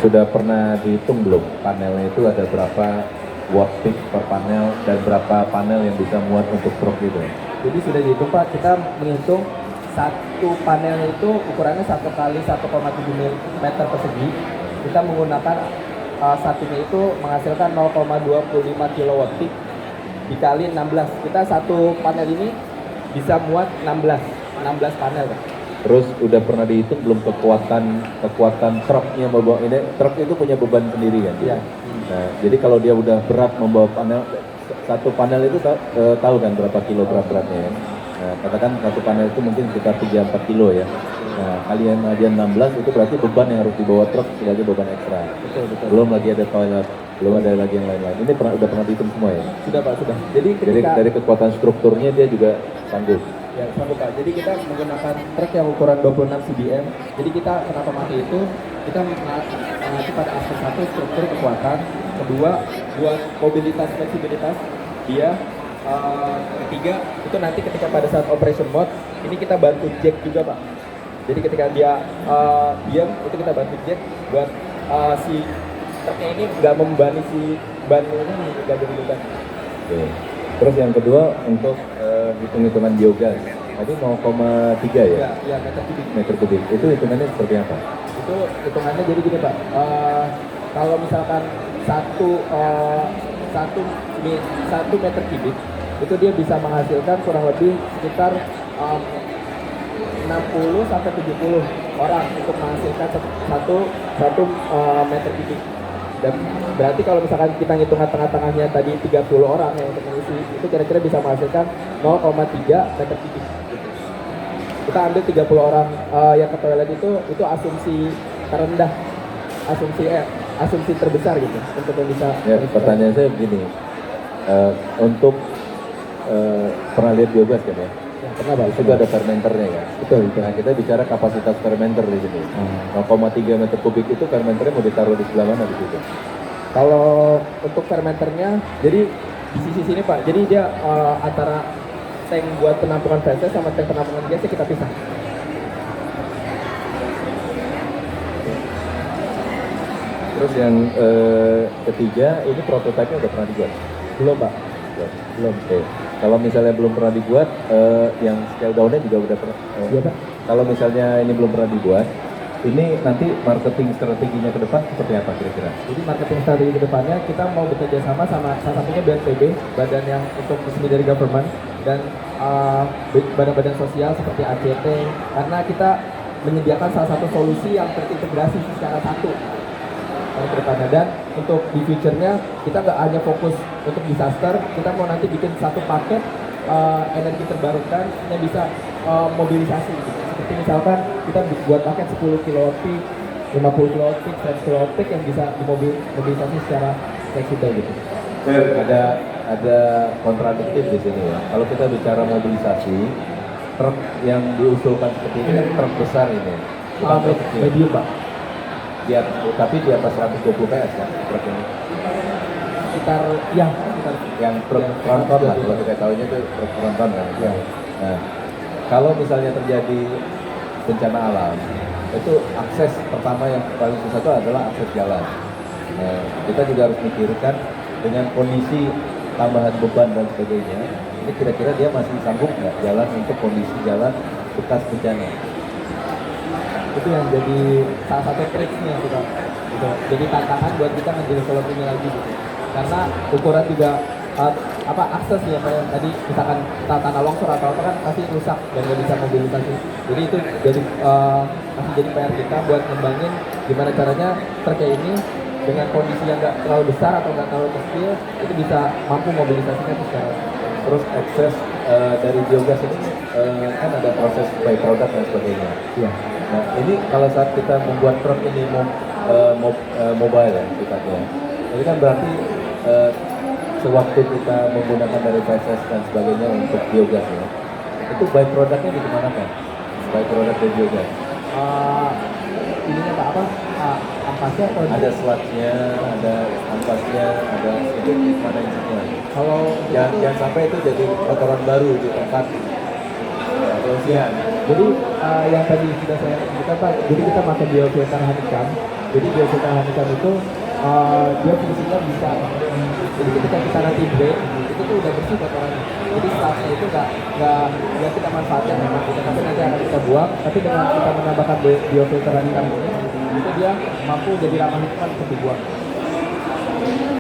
Sudah pernah dihitung belum panelnya itu ada berapa watt peak per panel dan berapa panel yang bisa muat untuk truk itu? Jadi sudah dihitung Pak, kita menghitung satu panel itu ukurannya 1 kali 1,7 meter persegi. Kita menggunakan satunya itu menghasilkan 0,25 kilowatt peak dikali 16. Kita satu panel ini bisa muat 16 panel Pak. Terus udah pernah dihitung belum kekuatan truknya membawa ini? Truk itu punya beban sendiri kan? Iya. Nah, jadi kalau dia udah berat membawa panel, satu panel itu tahu kan berapa kilogram beratnya ya? Nah, katakan satu panel itu mungkin sekitar 3-4 kilo ya. Nah, kalian aja 16 itu berarti beban yang harus dibawa truk sebagai beban ekstra. Betul. Belum lagi ada toilet, belum ada lagi yang lain-lain. Ini udah pernah dihitung semua ya? Sudah Pak, sudah. Jadi Dari kekuatan strukturnya dia juga sanggup. Ya, sanggup Pak. Jadi kita menggunakan truk yang ukuran 26 cbm. Jadi kita kenapa pakai itu? Kita mengacu pada aspek satu struktur kekuatan, kedua buat mobilitas fleksibilitas dia, ketiga itu nanti ketika pada saat operation mode ini kita bantu jack juga Pak. Jadi ketika dia diam itu kita bantu jack buat si truknya ini nggak membebani si ban ini nggak jadi beban. Oke. Terus yang kedua untuk hitung-hitungan biogas. Tadi 0,3 ya? Ya, meter kubik. Meter kubik. Itu hitungannya seperti apa? Itu hitungannya jadi gini Pak, kalau misalkan satu meter kubik itu dia bisa menghasilkan kurang lebih sekitar 60 sampai 70 orang untuk menghasilkan satu meter kubik. Dan berarti kalau misalkan kita ngitung tengah-tengahnya tadi 30 orang yang untuk mengisi, itu kira-kira bisa menghasilkan 0,3 meter kubik. Kita ambil 30 orang yang ke toilet itu asumsi terendah, asumsi terbesar gitu untuk yang bisa. Ya, pertanyaan saya begini, untuk pernah lihat biogas kan ya? Ya, pernah Pak. Itu ada fermenternya ya. Betul. Nah, kita bicara kapasitas fermenter di sini. 0,3 meter kubik itu fermenternya mau ditaruh di sebelah mana di situ? Kalau untuk fermenternya, jadi di sisi sini Pak, jadi dia antara tank buat penampungan feses sama tank penampungan gasnya kita pisah. Terus yang ketiga, ini prototipe-nya udah pernah dibuat? Belum Pak. Belum. Oke. Kalau misalnya belum pernah dibuat, yang scale down-nya juga udah pernah. Iya Pak. Kalau misalnya ini belum pernah dibuat, ini nanti marketing strateginya ke depan seperti apa kira-kira? Jadi marketing strategi ke depannya kita mau bekerja sama salah satunya BNPB, badan yang untuk resmi dari government, dan badan-badan sosial seperti ACT, karena kita menyediakan salah satu solusi yang terintegrasi secara satu ke depannya. Dan untuk di future-nya kita nggak hanya fokus untuk disaster, kita mau nanti bikin satu paket energi terbarukan yang bisa mobilisasi gitu. Seperti misalkan kita buat paket 10 kW peak, 50 kW peak, 100 kW peak yang bisa dimobilisasi secara fleksibel gitu. Ada kontradiktif di sini ya. Kalau kita bicara mobilisasi, truk yang diusulkan seperti ini kan truk besar ini, bukan truk kecil. Medium Pak. Tapi di atas 120 PS kan truk ini. Sekitar Yang truk tronton lah, kalau kita tahunya itu truk tronton kan. Ya. Nah, kalau misalnya terjadi bencana alam, itu akses pertama yang paling susah itu adalah akses jalan. Nah, kita juga harus mikirkan dengan kondisi tambahan beban dan sebagainya, ini kira-kira dia masih sanggup nggak jalan untuk kondisi jalan bekas bencana. Itu yang jadi salah satu triksnya gitu. Jadi tantangan buat kita ngedevelop ini lagi gitu. Karena ukuran juga akses ya kayak tadi misalkan tanah longsor atau apa kan pasti rusak dan nggak bisa mobilisasi. Jadi itu masih jadi PR kita buat ngembangin gimana caranya terkait ini dengan kondisi yang nggak terlalu besar atau nggak terlalu kecil itu bisa mampu mobilisasinya secara. Terus akses dari biogas ini kan ada proses by product dan sebagainya. Iya. Nah, ini kalau saat kita membuat truk ini mobile ya sifatnya, ini kan berarti sewaktu kita menggunakan dari feses dan sebagainya untuk biogas ya, itu by productnya dikemanakan? By product dari biogas? Ininya Pak ampasnya atau Ada sludge-nya, ada ampasnya, ada itu mana yang semua. kalau Jangan sampai itu jadi kotoran baru di tempat pengungsian. jadi yang tadi sudah saya sebutkan Pak, jadi kita pakai biofilter honeycomb Jadi biofilter honeycomb itu dia fungsinya bisa, jadi ketika kita nanti break itu tuh udah bersih kotorannya. Jadi setelahnya itu nggak kita manfaatkan memang gitu, tapi nanti akan kita buang. Tapi dengan kita menambahkan biofilter honeycomb ini, itu dia mampu jadi ramah lingkungan untuk dibuang.